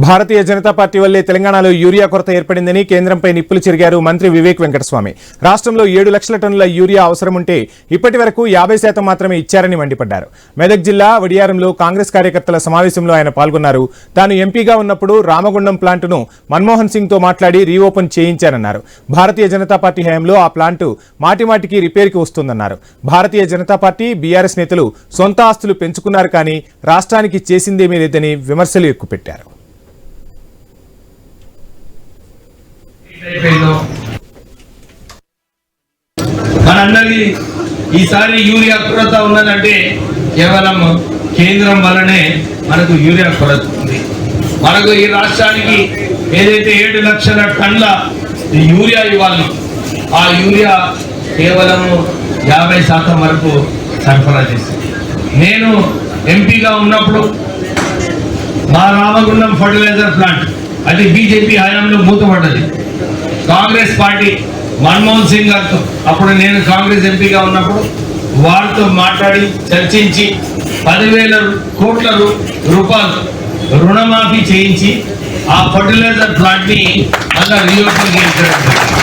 Bharatiya Janata party వల్లే తెలంగాణలో urea కొరత ఏర్పడిందని కేంద్రంపై నిప్పులు చెరిగారు మంత్రి వివేక్ వెంకటస్వామి. రాష్ట్రంలో 7 లక్షల టన్నుల యూరియా అవసరం ఉంటే ఇప్పటి వరకు 50% మాత్రమే ఇచ్చారని మండిపడ్డారు. మెదక్ జిల్లా వడియారంలో కాంగ్రెస్ కార్యకర్తల సమావేశంలో ఆయన పాల్గొన్నారు. తాను ఎంపీగా ఉన్నప్పుడు రామగుండం ప్లాంటును మన్మోహన్ సింగ్ తో మాట్లాడి రీఓపెన్ చేయించారన్నారు. భారతీయ జనతా పార్టీ హయాంలో ఆ ప్లాంటు మాటిమాటికి రిపేర్కి వస్తుందన్నారు. భారతీయ జనతా పార్టీ బీఆర్ఎస్ నేతలు సొంత ఆస్తులు పెంచుకున్నారు కానీ రాష్ట్రానికి చేసిందేమీ లేదని విమర్శలు ఎక్కుపెట్టారు. మనందరికీ ఈసారి యూరియా కొరత ఉన్నదంటే కేవలం కేంద్రం వల్లనే మనకు యూరియా కొరత ఉంది. మనకు ఈ రాష్ట్రానికి ఏదైతే 7 లక్షల టన్నుల యూరియా ఇవ్వాలి, ఆ యూరియా కేవలం 50% వరకు సరఫరా చేస్తుంది. నేను ఎంపీగా ఉన్నప్పుడు మా రామగుండం ఫర్టిలైజర్ ప్లాంట్ అది బీజేపీ హయాంలో మూతపడ్డది. కాంగ్రెస్ పార్టీ మన్మోహన్ సింగ్ గారితో, అప్పుడు నేను కాంగ్రెస్ ఎంపీగా ఉన్నప్పుడు వారితో మాట్లాడి చర్చించి 10,000 కోట్ల రూపాయలు రుణమాఫీ చేయించి ఆ ఫర్టిలైజర్ ప్లాంట్ ని మళ్ళా రీఓపెన్ చేయించడం.